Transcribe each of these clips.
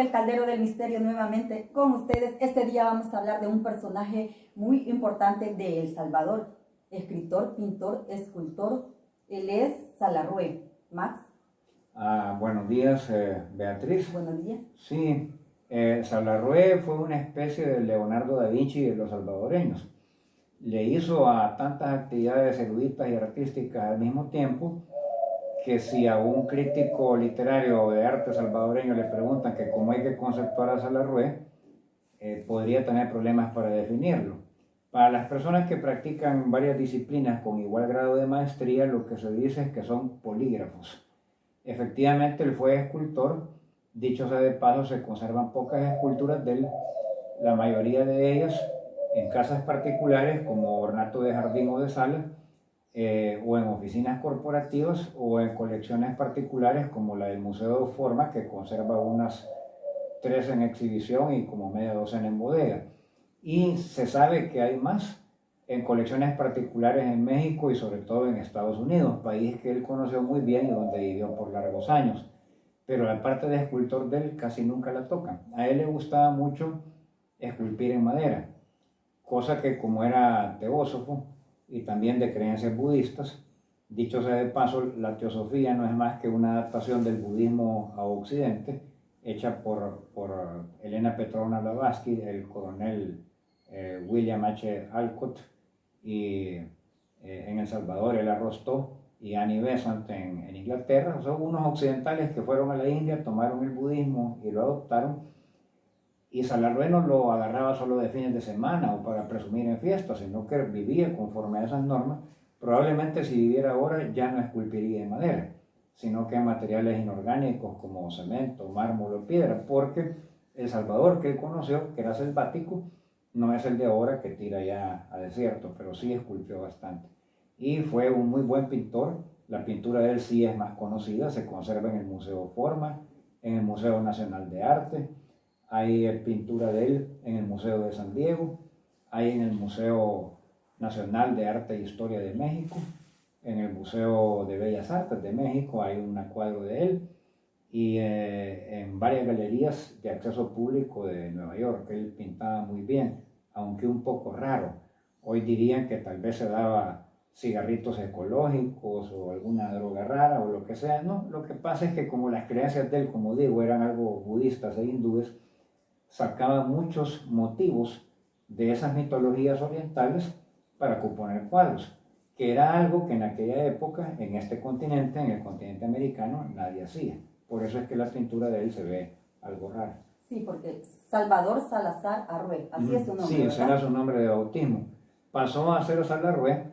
del Caldero del Misterio nuevamente con ustedes. Este día vamos a hablar de un personaje muy importante de El Salvador, escritor, pintor, escultor. Él es Salarrué. Max. Buenos días, Beatriz. Buenos días. Sí, Salarrué fue una especie de Leonardo da Vinci de los salvadoreños. Le hizo a tantas actividades eruditas y artísticas al mismo tiempo que si a un crítico literario de arte salvadoreño le preguntan que cómo hay que conceptuar a Salarrué, podría tener problemas para definirlo. Para las personas que practican varias disciplinas con igual grado de maestría, lo que se dice es que son polígrafos. Efectivamente, él fue escultor. Dicho sea de paso, se conservan pocas esculturas de él, la mayoría de ellas en casas particulares como ornato de jardín o de sala, o en oficinas corporativas o en colecciones particulares como la del Museo de Forma, que conserva unas 3 en exhibición y como media docena en bodega. Y se sabe que hay más en colecciones particulares en México y sobre todo en Estados Unidos, país que él conoció muy bien y donde vivió por largos años. Pero la parte de escultor de él casi nunca la tocan. A él le gustaba mucho esculpir en madera, cosa que como era teósofo y también de creencias budistas, dicho sea de paso, la teosofía no es más que una adaptación del budismo a Occidente, hecha por Elena Petrovna Blavatsky, el coronel William H. Alcott, y en El Salvador el Arrostó y Annie Besant en Inglaterra. Son unos occidentales que fueron a la India, tomaron el budismo y lo adoptaron, y Salarrué no lo agarraba solo de fines de semana o para presumir en fiestas, sino que vivía conforme a esas normas. Probablemente si viviera ahora ya no esculpiría en madera, sino que en materiales inorgánicos como cemento, mármol o piedra, porque El Salvador que él conoció, que era selvático, no es el de ahora que tira ya a desierto, pero sí esculpió bastante. Y fue un muy buen pintor. La pintura de él sí es más conocida, se conserva en el Museo Forma, en el Museo Nacional de Arte. Hay pintura de él en el Museo de San Diego, hay en el Museo Nacional de Arte e Historia de México, en el Museo de Bellas Artes de México hay un cuadro de él, y en varias galerías de acceso público de Nueva York. Él pintaba muy bien, aunque un poco raro. Hoy dirían que tal vez se daba cigarritos ecológicos o alguna droga rara o lo que sea. No, lo que pasa es que como las creencias de él, como digo, eran algo budistas e hindúes, sacaba muchos motivos de esas mitologías orientales para componer cuadros, que era algo que en aquella época, en este continente, en el continente americano, nadie hacía. Por eso es que la pintura de él se ve algo rara. Sí, porque Salvador Salazar Arrué, así es su nombre, sí, ¿verdad? ese era su nombre de bautismo. Pasó a ser Salarrué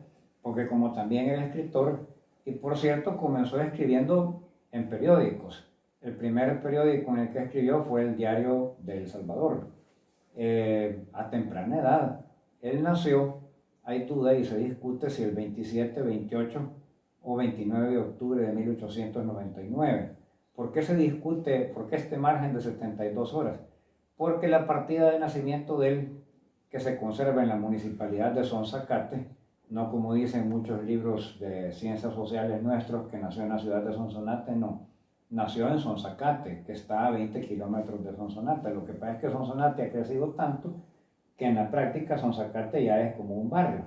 porque como también era escritor, y por cierto comenzó escribiendo en periódicos. El primer periódico en el que escribió fue el Diario de El Salvador, a temprana edad. Él nació, hay duda y se discute si el 27, 28 o 29 de octubre de 1899. ¿Por qué se discute, por qué este margen de 72 horas? Porque la partida de nacimiento de él, que se conserva en la municipalidad de Sonzacate, no como dicen muchos libros de ciencias sociales nuestros que nació en la ciudad de Sonsonate, no. Nació en Sonzacate, que está a 20 kilómetros de Sonsonate. Lo que pasa es que Sonsonate ha crecido tanto que en la práctica Sonzacate ya es como un barrio,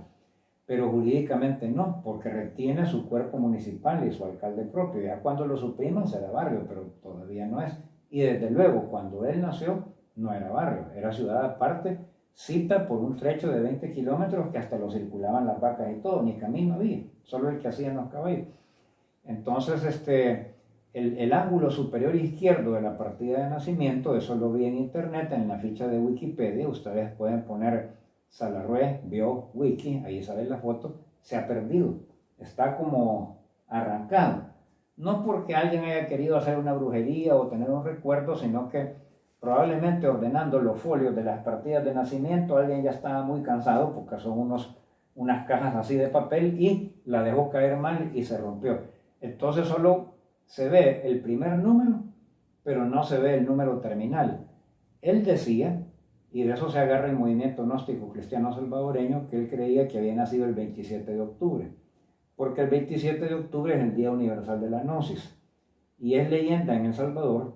pero jurídicamente no, porque retiene su cuerpo municipal y su alcalde propio. Ya cuando lo supriman será barrio, pero todavía no es. Y desde luego, cuando él nació, no era barrio, era ciudad aparte, cita por un trecho de 20 kilómetros que hasta lo circulaban las vacas y todo, ni camino había, solo el que hacían los caballos. Entonces, el ángulo superior izquierdo de la partida de nacimiento, eso lo vi en internet, en la ficha de Wikipedia, ustedes pueden poner Salarrué, vio Wiki, ahí sale la foto, se ha perdido, está como arrancado. No porque alguien haya querido hacer una brujería o tener un recuerdo, sino que probablemente ordenando los folios de las partidas de nacimiento, alguien ya estaba muy cansado porque son unas cajas así de papel y la dejó caer mal y se rompió. Entonces solo se ve el primer número, pero no se ve el número terminal. Él decía, y de eso se agarra el movimiento gnóstico cristiano salvadoreño, que él creía que había nacido el 27 de octubre, porque el 27 de octubre es el Día Universal de la Gnosis, y es leyenda en El Salvador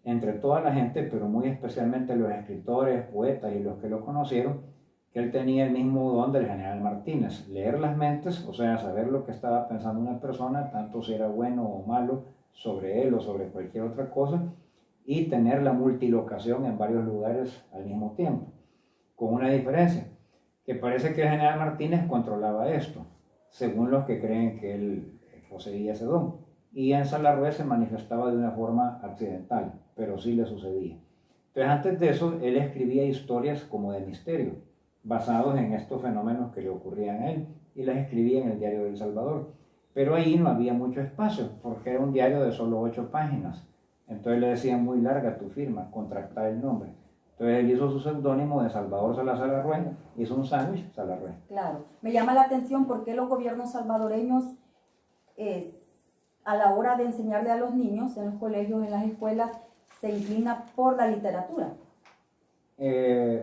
entre toda la gente, pero muy especialmente los escritores, poetas y los que lo conocieron, que él tenía el mismo don del general Martínez, leer las mentes, o sea, saber lo que estaba pensando una persona, tanto si era bueno o malo sobre él o sobre cualquier otra cosa, y tener la multilocación en varios lugares al mismo tiempo, con una diferencia, que parece que el general Martínez controlaba esto, según los que creen que él poseía ese don, y en Salarrué se manifestaba de una forma accidental, pero sí le sucedía. Entonces, antes de eso, él escribía historias como de misterio, basados en estos fenómenos que le ocurrían a él, y las escribía en el diario del Salvador. Pero ahí no había mucho espacio, porque era un diario de solo 8 páginas. Entonces le decían muy larga tu firma, contractar el nombre. Entonces él hizo su seudónimo de Salvador Salazar Arrué, hizo un sándwich Salarrué. Claro, me llama la atención por qué los gobiernos salvadoreños, a la hora de enseñarle a los niños en los colegios, en las escuelas, se inclina por la literatura.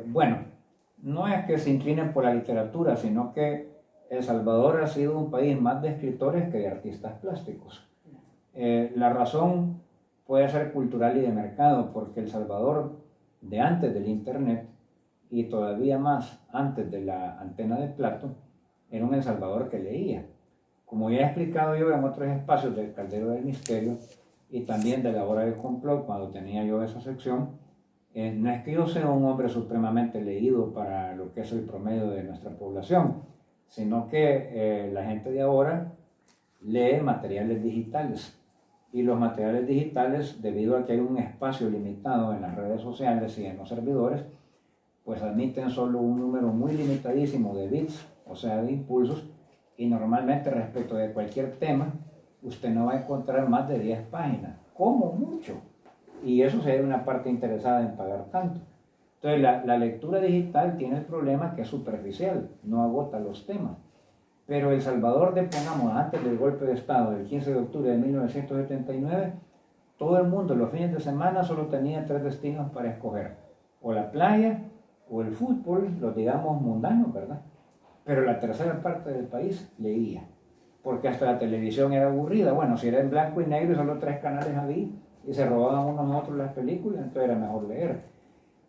Bueno, no es que se inclinen por la literatura, sino que El Salvador ha sido un país más de escritores que de artistas plásticos. La razón puede ser cultural y de mercado, porque El Salvador, de antes del internet y todavía más antes de la antena de plato, era un El Salvador que leía. Como ya he explicado yo en otros espacios del Caldero del Misterio y también de la Hora del Complot, cuando tenía yo esa sección, no es que yo sea un hombre supremamente leído para lo que es el promedio de nuestra población, sino que la gente de ahora lee materiales digitales. Y los materiales digitales, debido a que hay un espacio limitado en las redes sociales y en los servidores, pues admiten solo un número muy limitadísimo de bits, o sea, de impulsos, y normalmente respecto de cualquier tema, usted no va a encontrar más de 10 páginas, como mucho. Y eso sería una parte interesada en pagar tanto. Entonces, la lectura digital tiene el problema que es superficial, no agota los temas. Pero El Salvador, pongamos, antes del golpe de Estado del 15 de octubre de 1979, todo el mundo los fines de semana solo tenía 3 destinos para escoger, o la playa, o el fútbol, los digamos mundanos, ¿verdad? Pero la tercera parte del país leía, porque hasta la televisión era aburrida. Bueno, si era en blanco y negro y solo 3 canales había, y se robaban unos a otros las películas, entonces era mejor leer.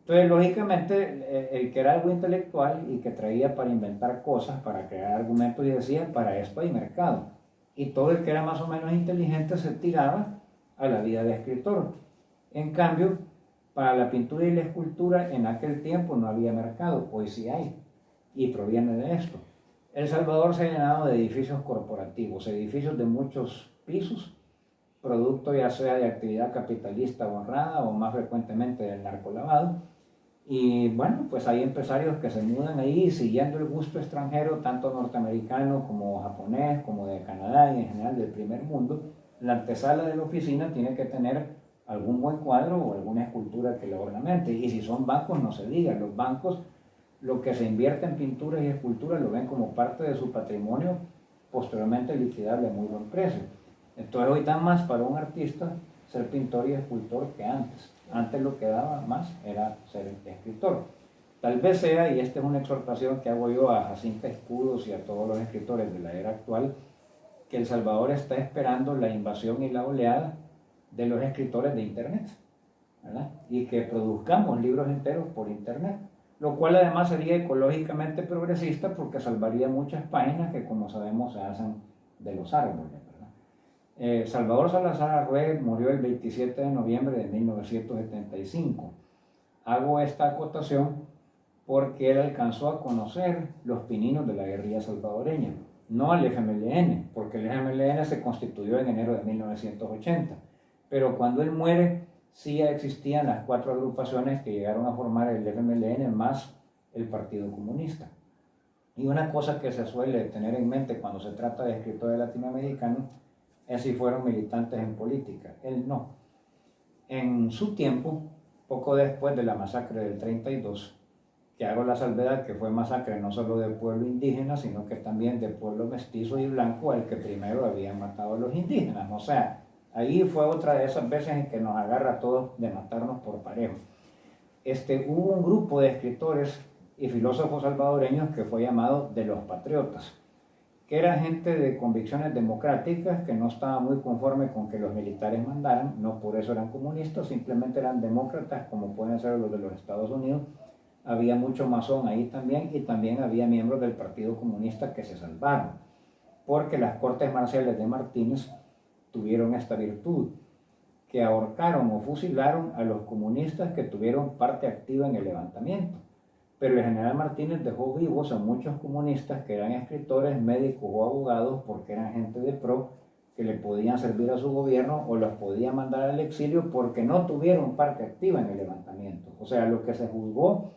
Entonces, lógicamente, el que era algo intelectual y que traía para inventar cosas, para crear argumentos, y decía, para esto hay mercado. Y todo el que era más o menos inteligente se tiraba a la vida de escritor. En cambio, para la pintura y la escultura en aquel tiempo no había mercado, hoy sí hay, y proviene de esto. El Salvador se ha llenado de edificios corporativos, edificios de muchos pisos, producto ya sea de actividad capitalista honrada o más frecuentemente del narcolavado. Y bueno, pues hay empresarios que se mudan ahí siguiendo el gusto extranjero, tanto norteamericano como japonés, como de Canadá y en general del primer mundo. La antesala de la oficina tiene que tener algún buen cuadro o alguna escultura que lo ornamente. Y si son bancos, no se diga, los bancos lo que se invierte en pinturas y esculturas lo ven como parte de su patrimonio posteriormente liquidable a muy buen precio. Entonces hoy da más para un artista ser pintor y escultor que antes. Antes lo que daba más era ser escritor. Tal vez sea, y esta es una exhortación que hago yo a Jacinta Escudos y a todos los escritores de la era actual, que El Salvador está esperando la invasión y la oleada de los escritores de Internet, ¿verdad? Y que produzcamos libros enteros por Internet, lo cual además sería ecológicamente progresista porque salvaría muchas páginas que, como sabemos, se hacen de los árboles. Salvador Salazar Arrué murió el 27 de noviembre de 1975. Hago esta acotación porque él alcanzó a conocer los pininos de la guerrilla salvadoreña, no al FMLN, porque el FMLN se constituyó en enero de 1980. Pero cuando él muere, sí ya existían las 4 agrupaciones que llegaron a formar el FMLN más el Partido Comunista. Y una cosa que se suele tener en mente cuando se trata de escritores latinoamericanos es si fueron militantes en política. Él no. En su tiempo, poco después de la masacre del 32, que hago la salvedad que fue masacre no solo del pueblo indígena, sino que también del pueblo mestizo y blanco al que primero habían matado a los indígenas. O sea, ahí fue otra de esas veces en que nos agarra a todos de matarnos por parejo. Hubo un grupo de escritores y filósofos salvadoreños que fue llamado de los patriotas, que era gente de convicciones democráticas, que no estaba muy conforme con que los militares mandaran, no por eso eran comunistas, simplemente eran demócratas como pueden ser los de los Estados Unidos. Había mucho masón ahí también, y también había miembros del Partido Comunista que se salvaron, porque las cortes marciales de Martínez tuvieron esta virtud, que ahorcaron o fusilaron a los comunistas que tuvieron parte activa en el levantamiento. Pero el general Martínez dejó vivos a muchos comunistas que eran escritores, médicos o abogados, porque eran gente de pro que le podían servir a su gobierno o los podía mandar al exilio porque no tuvieron parte activa en el levantamiento. O sea, lo que se juzgó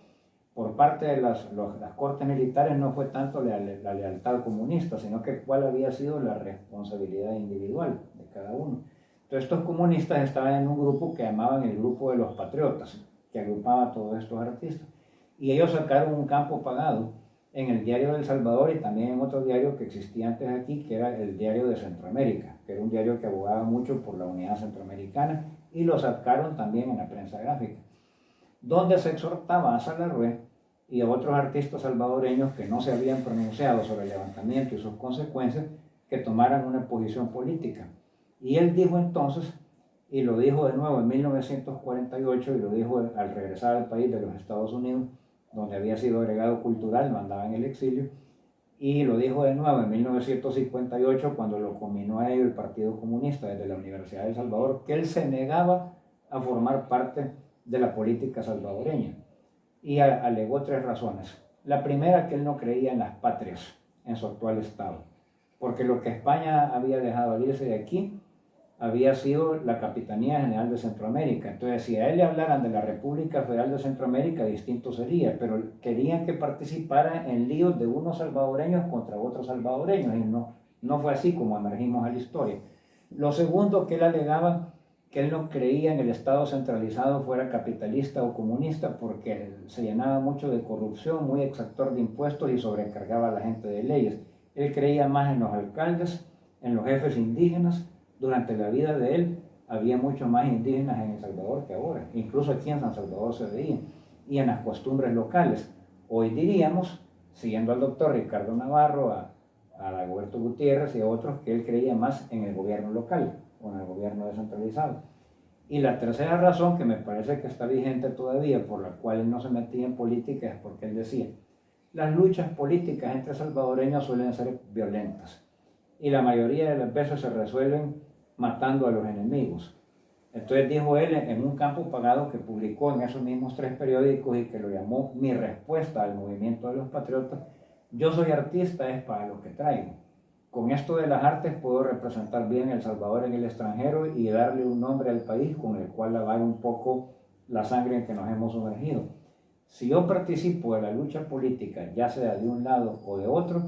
por parte de las cortes militares no fue tanto la lealtad comunista, sino que cuál había sido la responsabilidad individual de cada uno. Entonces estos comunistas estaban en un grupo que llamaban el grupo de los patriotas, que agrupaba a todos estos artistas. Y ellos sacaron un campo pagado en el Diario del Salvador y también en otro diario que existía antes aquí, que era el Diario de Centroamérica, que era un diario que abogaba mucho por la unidad centroamericana, y lo sacaron también en la prensa gráfica, donde se exhortaba a Salarrué y a otros artistas salvadoreños que no se habían pronunciado sobre el levantamiento y sus consecuencias, que tomaran una posición política. Y él dijo entonces, y lo dijo de nuevo en 1948, y lo dijo al regresar al país de los Estados Unidos, donde había sido agregado cultural, lo andaba en el exilio, y lo dijo de nuevo en 1958 cuando lo combinó a ello el Partido Comunista desde la Universidad de El Salvador, que él se negaba a formar parte de la política salvadoreña, y alegó 3 razones. La primera, que él no creía en las patrias en su actual estado, porque lo que España había dejado al irse de aquí había sido la Capitanía General de Centroamérica. Entonces, si a él le hablaran de la República Federal de Centroamérica, distinto sería, pero querían que participara en líos de unos salvadoreños contra otros salvadoreños, y no fue así como emergimos a la historia. Lo segundo, que él alegaba que él no creía en el Estado centralizado, fuera capitalista o comunista, porque se llenaba mucho de corrupción, muy exactor de impuestos y sobrecargaba a la gente de leyes. Él creía más en los alcaldes, en los jefes indígenas. Durante la vida de él había mucho más indígenas en El Salvador que ahora, incluso aquí en San Salvador se veía, y en las costumbres locales. Hoy diríamos, siguiendo al doctor Ricardo Navarro, a Dagoberto Gutiérrez y a otros, que él creía más en el gobierno local o en el gobierno descentralizado. Y la tercera razón, que me parece que está vigente todavía, por la cual él no se metía en política, es porque él decía, las luchas políticas entre salvadoreños suelen ser violentas, y la mayoría de las veces se resuelven matando a los enemigos. Entonces dijo él en un campo pagado que publicó en esos mismos 3 periódicos y que lo llamó Mi respuesta al movimiento de los patriotas: yo soy artista, es para lo que traigo. Con esto de las artes puedo representar bien El Salvador en el extranjero y darle un nombre al país con el cual lavar un poco la sangre en que nos hemos sumergido. Si yo participo de la lucha política, ya sea de un lado o de otro,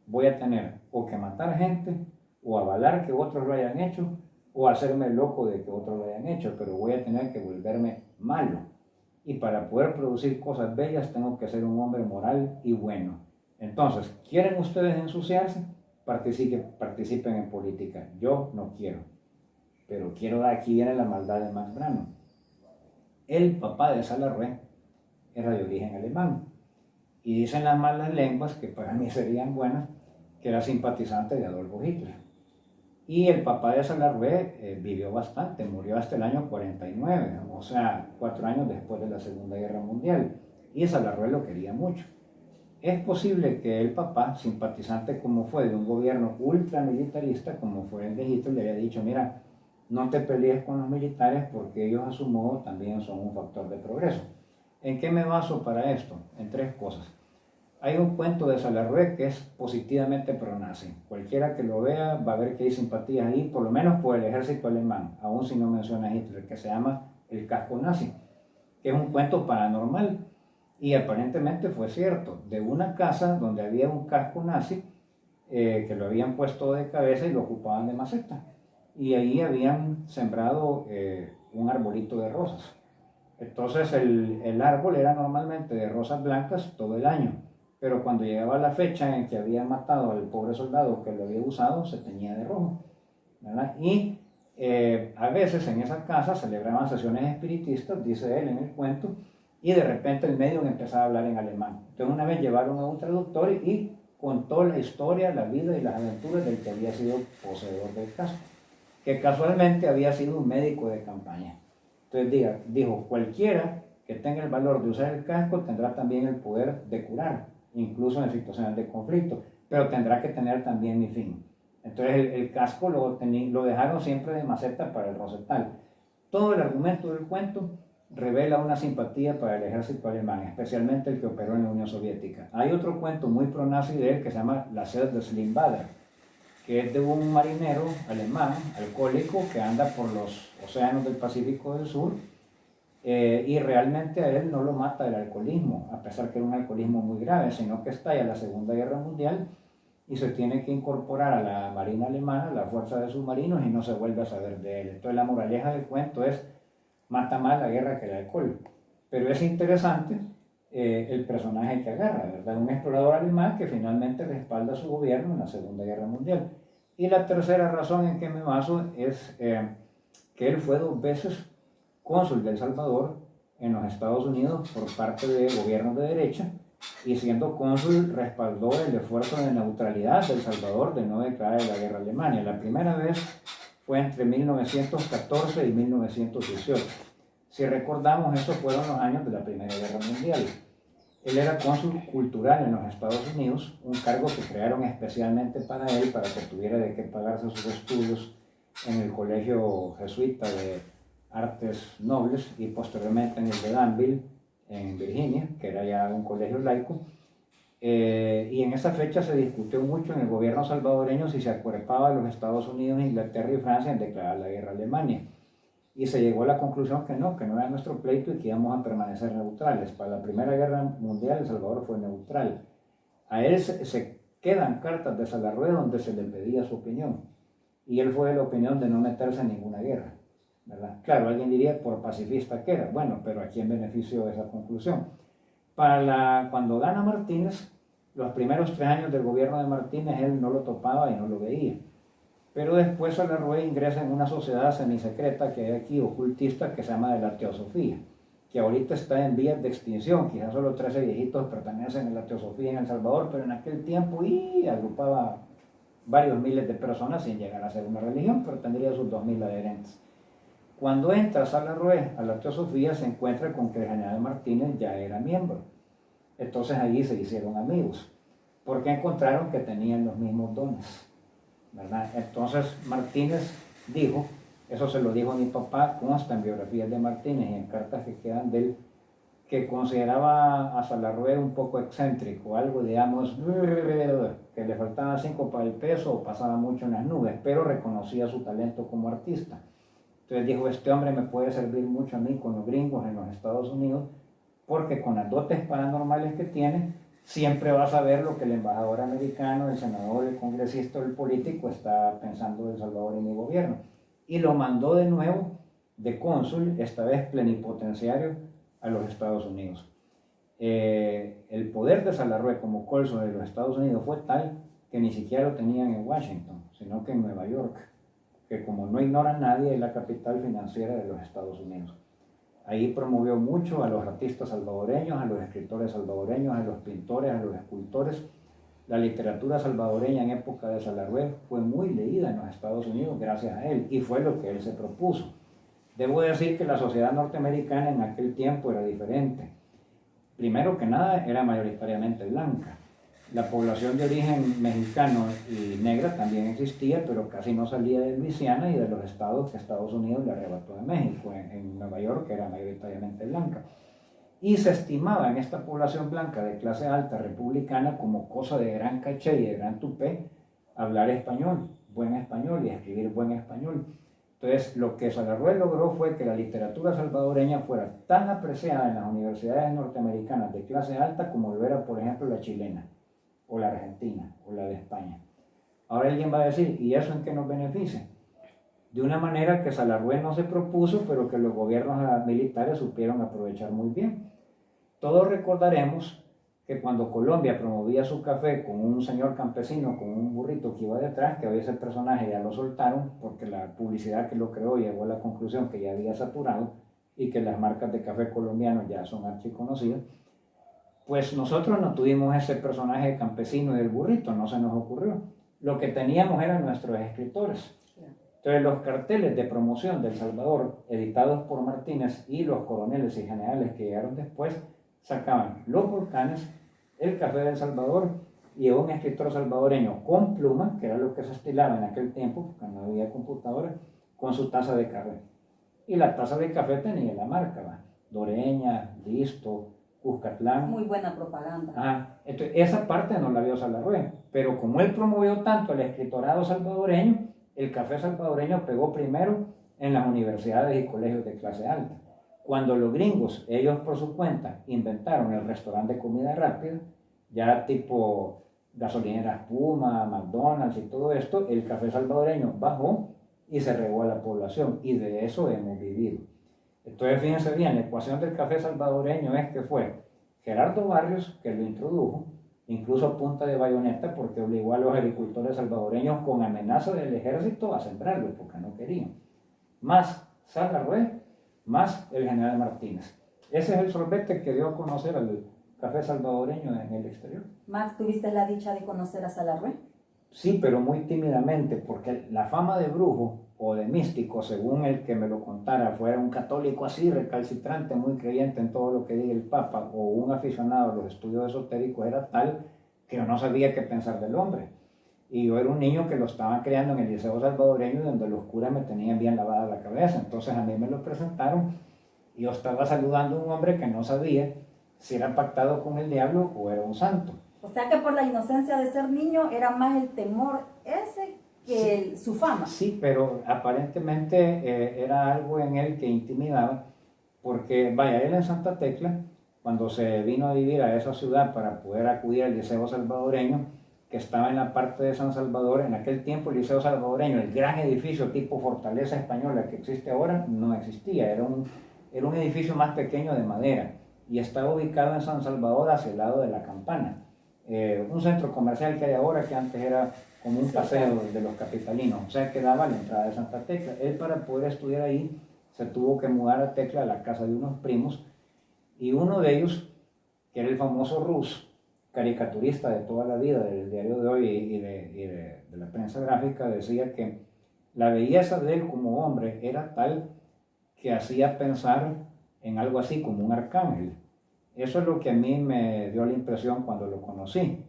voy a tener o que matar gente, o avalar que otros lo hayan hecho, o hacerme loco de que otros lo hayan hecho, pero voy a tener que volverme malo. Y para poder producir cosas bellas tengo que ser un hombre moral y bueno. Entonces, ¿quieren ustedes ensuciarse? Participen en política. Yo no quiero, pero quiero dar, aquí viene la maldad de Max Brano. El papá de Salarrué era de origen alemán, y dicen las malas lenguas, que para mí serían buenas, que era simpatizante de Adolfo Hitler. Y el papá de Salarrué vivió bastante, murió hasta el año 49, o sea, 4 años después de la Segunda Guerra Mundial, y Salarrué lo quería mucho. Es posible que el papá, simpatizante como fue de un gobierno ultramilitarista como fue el de Hitler, le haya dicho, mira, no te pelees con los militares porque ellos a su modo también son un factor de progreso. ¿En qué me baso para esto? En 3 cosas. Hay un cuento de Salarrué que es positivamente pro-nazi. Cualquiera que lo vea va a ver que hay simpatías ahí, por lo menos por el ejército alemán, aun si no menciona a Hitler, que se llama El casco nazi, que es un cuento paranormal. Y aparentemente fue cierto, de una casa donde había un casco nazi que lo habían puesto de cabeza y lo ocupaban de maceta. Y ahí habían sembrado un arbolito de rosas. Entonces el árbol era normalmente de rosas blancas todo el año, pero cuando llegaba la fecha en que habían matado al pobre soldado que lo había usado, se teñía de rojo, ¿verdad? Y a veces en esa casa celebraban sesiones espiritistas, dice él en el cuento, y de repente el médium empezaba a hablar en alemán. Entonces una vez llevaron a un traductor y contó la historia, la vida y las aventuras del que había sido poseedor del casco, que casualmente había sido un médico de campaña. Entonces dijo, cualquiera que tenga el valor de usar el casco tendrá también el poder de curar, incluso en situaciones de conflicto, pero tendrá que tener también mi fin. Entonces el casco lo dejaron siempre de maceta para el rosetal. Todo el argumento del cuento revela una simpatía para el ejército alemán, especialmente el que operó en la Unión Soviética. Hay otro cuento muy pro-nazi de él que se llama La sed de Slimbader, que es de un marinero alemán, alcohólico, que anda por los océanos del Pacífico del Sur, y realmente a él no lo mata el alcoholismo, a pesar que era un alcoholismo muy grave, sino que estalla la Segunda Guerra Mundial y se tiene que incorporar a la Marina Alemana, a la fuerza de submarinos, y no se vuelve a saber de él. Entonces la moraleja del cuento es, mata más la guerra que el alcohol. Pero es interesante el personaje que agarra, ¿verdad? Un explorador alemán que finalmente respalda a su gobierno en la Segunda Guerra Mundial. Y la tercera razón en que me baso es que él fue 2 veces cónsul de El Salvador en los Estados Unidos por parte de gobiernos de derecha, y siendo cónsul respaldó el esfuerzo de neutralidad de El Salvador de no declarar la guerra a Alemania. La primera vez fue entre 1914 y 1918. Si recordamos, esos fueron los años de la Primera Guerra Mundial. Él era cónsul cultural en los Estados Unidos, un cargo que crearon especialmente para él, para que tuviera de qué pagarse sus estudios en el colegio jesuita de artes nobles y posteriormente en el de Danville, en Virginia, que era ya un colegio laico. Y en esa fecha se discutió mucho en el gobierno salvadoreño si se acuerpaba a los Estados Unidos, Inglaterra y Francia en declarar la guerra a Alemania. Y se llegó a la conclusión que no era nuestro pleito y que íbamos a permanecer neutrales. Para la Primera Guerra Mundial El Salvador fue neutral. A él se quedan cartas de Salarrué donde se le pedía su opinión. Y él fue de la opinión de no meterse en ninguna guerra, ¿verdad? Claro, alguien diría por pacifista que era. Bueno, pero ¿a quién benefició esa conclusión? Cuando gana Martínez, los primeros 3 años del gobierno de Martínez, él no lo topaba y no lo veía. Pero después Salarrué ingresa en una sociedad semisecreta que hay aquí, ocultista, que se llama de la Teosofía, que ahorita está en vías de extinción. Quizás solo 13 viejitos pertenecen a la Teosofía en El Salvador, pero en aquel tiempo agrupaba varios miles de personas sin llegar a ser una religión, pero tendría sus 2000 adherentes. Cuando entra Salarrué a la Teosofía, se encuentra con que el general Martínez ya era miembro. Entonces allí se hicieron amigos, porque encontraron que tenían los mismos dones, ¿verdad? Entonces Martínez dijo, eso se lo dijo a mi papá, consta en biografías de Martínez y en cartas que quedan de él, que consideraba a Salarrué un poco excéntrico, algo, digamos, que le faltaba 5 para el peso o pasaba mucho en las nubes, pero reconocía su talento como artista. Entonces dijo, este hombre me puede servir mucho a mí con los gringos en los Estados Unidos, porque con las dotes paranormales que tiene, siempre va a saber lo que el embajador americano, el senador, el congresista o el político está pensando de El Salvador y mi gobierno. Y lo mandó de nuevo de cónsul, esta vez plenipotenciario, a los Estados Unidos. El poder de Salarrué como cónsul de los Estados Unidos fue tal que ni siquiera lo tenían en Washington, sino que en Nueva York, que como no ignora nadie es la capital financiera de los Estados Unidos. Ahí promovió mucho a los artistas salvadoreños, a los escritores salvadoreños, a los pintores, a los escultores. La literatura salvadoreña en época de Salarrué fue muy leída en los Estados Unidos gracias a él, y fue lo que él se propuso. Debo decir que la sociedad norteamericana en aquel tiempo era diferente. Primero que nada, era mayoritariamente blanca. La población de origen mexicano y negra también existía, pero casi no salía de Luisiana y de los estados que Estados Unidos le arrebató de México. En Nueva York era mayoritariamente blanca. Y se estimaba en esta población blanca de clase alta republicana como cosa de gran caché y de gran tupé hablar español, buen español y escribir buen español. Entonces, lo que Salarrué logró fue que la literatura salvadoreña fuera tan apreciada en las universidades norteamericanas de clase alta como lo era, por ejemplo, la chilena, o la argentina, o la de España. Ahora alguien va a decir, ¿y eso en qué nos beneficia? De una manera que Salarrué no se propuso, pero que los gobiernos militares supieron aprovechar muy bien. Todos recordaremos que cuando Colombia promovía su café con un señor campesino con un burrito que iba detrás, que hoy ese personaje ya lo soltaron porque la publicidad que lo creó llegó a la conclusión que ya había saturado y que las marcas de café colombiano ya son archiconocidas. Pues nosotros no tuvimos ese personaje campesino del burrito, no se nos ocurrió. Lo que teníamos eran nuestros escritores. Entonces los carteles de promoción del Salvador, editados por Martínez y los coroneles y generales que llegaron después, sacaban los volcanes, el café del Salvador y un escritor salvadoreño con pluma, que era lo que se estilaba en aquel tiempo, cuando no había computadora, con su taza de café. Y la taza de café tenía la marca, ¿va? Doreña, Listo, Cuscatlán. Muy buena propaganda. Entonces, esa parte no la vio Salarrué, pero como él promovió tanto el escritorado salvadoreño, el café salvadoreño pegó primero en las universidades y colegios de clase alta. Cuando los gringos, ellos por su cuenta, inventaron el restaurante de comida rápida, ya tipo gasolineras Puma, McDonald's y todo esto, el café salvadoreño bajó y se regó a la población, y de eso hemos vivido. Entonces, fíjense bien, la ecuación del café salvadoreño es que fue Gerardo Barrios, que lo introdujo, incluso a punta de bayoneta, porque obligó a los agricultores salvadoreños con amenaza del ejército a sembrarlo, porque no querían. Más Salarrué, más el general Martínez. Ese es el sorbete que dio a conocer al café salvadoreño en el exterior. Max, ¿tuviste la dicha de conocer a Salarrué? Sí, pero muy tímidamente, porque la fama de brujo o de místico, según el que me lo contara, fuera un católico así recalcitrante, muy creyente en todo lo que diga el Papa, o un aficionado a los estudios esotéricos, era tal que yo no sabía qué pensar del hombre. Y yo era un niño que lo estaban creando en el Liceo Salvadoreño, donde los curas me tenían bien lavada la cabeza. Entonces a mí me lo presentaron y yo estaba saludando a un hombre que no sabía si era pactado con el diablo o era un santo. O sea que por la inocencia de ser niño era más el temor ese que Sí, su fama. sí, pero aparentemente era algo en él que intimidaba, porque vaya, él en Santa Tecla, cuando se vino a vivir a esa ciudad para poder acudir al Liceo Salvadoreño, que estaba en la parte de San Salvador, en aquel tiempo el Liceo Salvadoreño, el gran edificio tipo Fortaleza Española que existe ahora, no existía, era un edificio más pequeño de madera y estaba ubicado en San Salvador hacia el lado de la Campana. Un centro comercial que hay ahora, que antes era como un paseo de los capitalinos, o sea, quedaba a la entrada de Santa Tecla. Él, para poder estudiar ahí, se tuvo que mudar a Tecla, a la casa de unos primos, y uno de ellos, que era el famoso Rus, caricaturista de toda la vida del diario de hoy y de la prensa gráfica, decía que la belleza de él como hombre era tal que hacía pensar en algo así como un arcángel. Eso es lo que a mí me dio la impresión cuando lo conocí.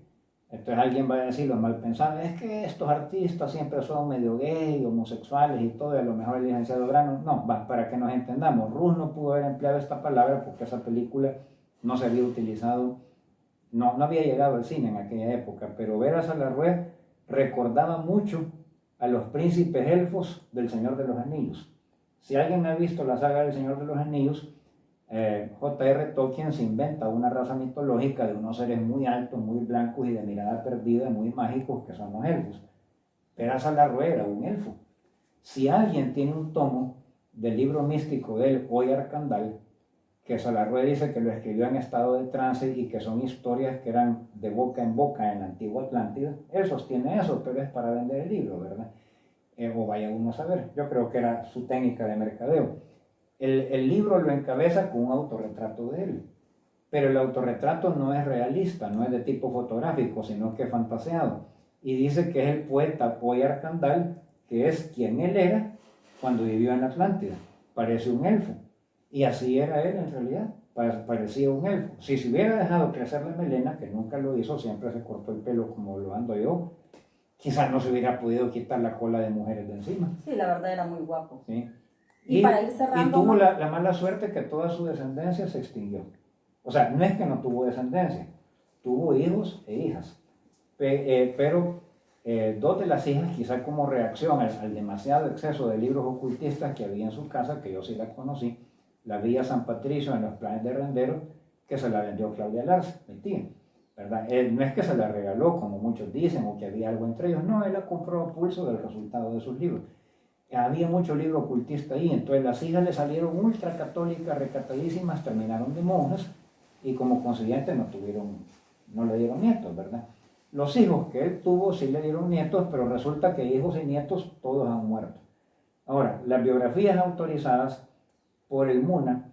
Entonces alguien va a decir, lo mal pensado, es que estos artistas siempre son medio gay, homosexuales y todo, y a lo mejor el licenciado Grano, no, para que nos entendamos, Rus no pudo haber empleado esta palabra porque esa película no se había utilizado, no había llegado al cine en aquella época, pero ver a Salarrué recordaba mucho a los príncipes elfos del Señor de los Anillos. Si alguien ha visto la saga del Señor de los Anillos, J.R. Tolkien se inventa una raza mitológica de unos seres muy altos, muy blancos y de mirada perdida, muy mágicos, que son los elfos. Pero Salarrué era un elfo. Si alguien tiene un tomo del libro místico de él, Hoy Arcandal, que Salarrué dice que lo escribió en estado de trance y que son historias que eran de boca en boca en la antigua Atlántida, él sostiene eso, pero es para vender el libro, ¿verdad? O vaya uno a saber. Yo creo que era su técnica de mercadeo. El libro lo encabeza con un autorretrato de él, pero el autorretrato no es realista, no es de tipo fotográfico, sino que es fantaseado. Y dice que es el poeta Hoy Arcandal, que es quien él era cuando vivió en la Atlántida. Parece un elfo. Y así era él en realidad, parecía un elfo. Si se hubiera dejado crecer la melena, que nunca lo hizo, siempre se cortó el pelo como lo ando yo, quizás no se hubiera podido quitar la cola de mujeres de encima. Sí, la verdad era muy guapo. ¿Sí? Y para ir cerrando, y tuvo la mala suerte que toda su descendencia se extinguió. O sea, no es que no tuvo descendencia, tuvo hijos e hijas. Pero dos de las hijas, quizá como reacción al demasiado exceso de libros ocultistas que había en su casa, que yo sí la conocí, la Villa San Patricio en los planes de Rendero, que se la vendió Claudia Larza, mi tía, ¿verdad? No es que se la regaló, como muchos dicen, o que había algo entre ellos, no, él la compró a pulso del resultado de sus libros. Había mucho libro ocultista ahí, entonces las hijas le salieron ultracatólicas, recatadísimas, terminaron de monjas y como consiguiente no le dieron nietos, ¿verdad? Los hijos que él tuvo sí le dieron nietos, pero resulta que hijos y nietos todos han muerto. Ahora, las biografías autorizadas por el MUNA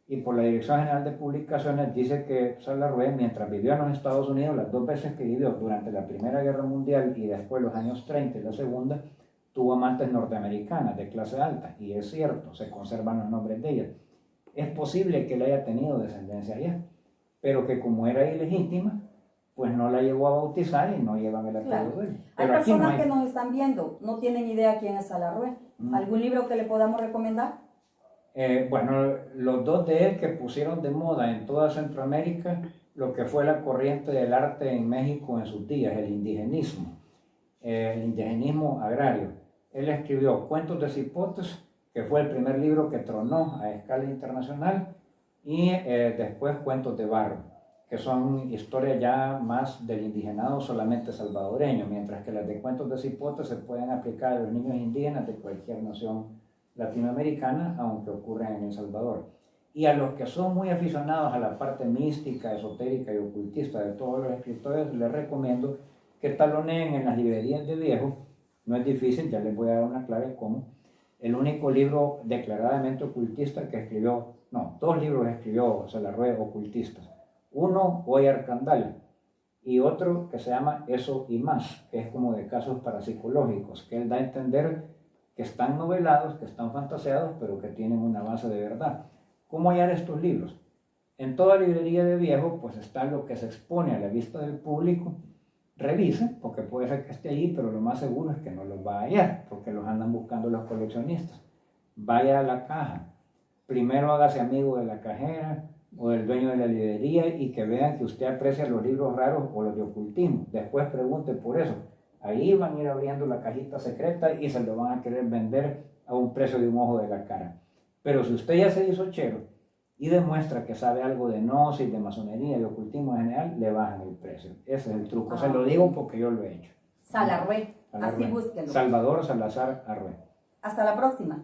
y por la Dirección General de Publicaciones dice que Salarrué, mientras vivió en los Estados Unidos, las 2 veces que vivió durante la Primera Guerra Mundial y después los años 30 y la Segunda, tuvo amantes norteamericanas de clase alta, y es cierto, se conservan los nombres de ellas. Es posible que él haya tenido descendencia allá, pero que como era ilegítima, pues no la llevó a bautizar y no llevan el apellido de él. Hay Pero aquí no personas hay. que nos están viendo, no tienen idea quién es Salarrué. ¿Algún libro que le podamos recomendar? Bueno, los 2 de él que pusieron de moda en toda Centroamérica lo que fue la corriente del arte en México en sus días, el indigenismo agrario. Él escribió Cuentos de Cipotes, que fue el primer libro que tronó a escala internacional, y después Cuentos de Barro, que son historias ya más del indigenado solamente salvadoreño, mientras que las de Cuentos de Cipotes se pueden aplicar a los niños indígenas de cualquier nación latinoamericana, aunque ocurren en El Salvador. Y a los que son muy aficionados a la parte mística, esotérica y ocultista de todos los escritores, les recomiendo que taloneen en las librerías de viejo. No es difícil, ya les voy a dar una clave cómo. El único libro declaradamente ocultista que escribió, no, 2 libros escribió Salarrué ocultistas. Uno, Hoy Arcandal, y otro que se llama Eso y Más, que es como de casos parapsicológicos, que él da a entender que están novelados, que están fantaseados, pero que tienen una base de verdad. ¿Cómo hallar estos libros? En toda librería de viejo, pues está lo que se expone a la vista del público. Revise, porque puede ser que esté allí, pero lo más seguro es que no los va a hallar, porque los andan buscando los coleccionistas. Vaya a la caja. Primero hágase amigo de la cajera o del dueño de la librería y que vean que usted aprecia los libros raros o los de ocultismo. Después pregunte por eso. Ahí van a ir abriendo la cajita secreta y se lo van a querer vender a un precio de un ojo de la cara. Pero si usted ya se hizo chero y demuestra que sabe algo de gnosis, de masonería, de ocultismo en general, le bajan el precio. Ese es el truco. Se lo digo porque yo lo he hecho. Salarrué, así búsquelo. Salvador Salazar Arrué. Hasta la próxima.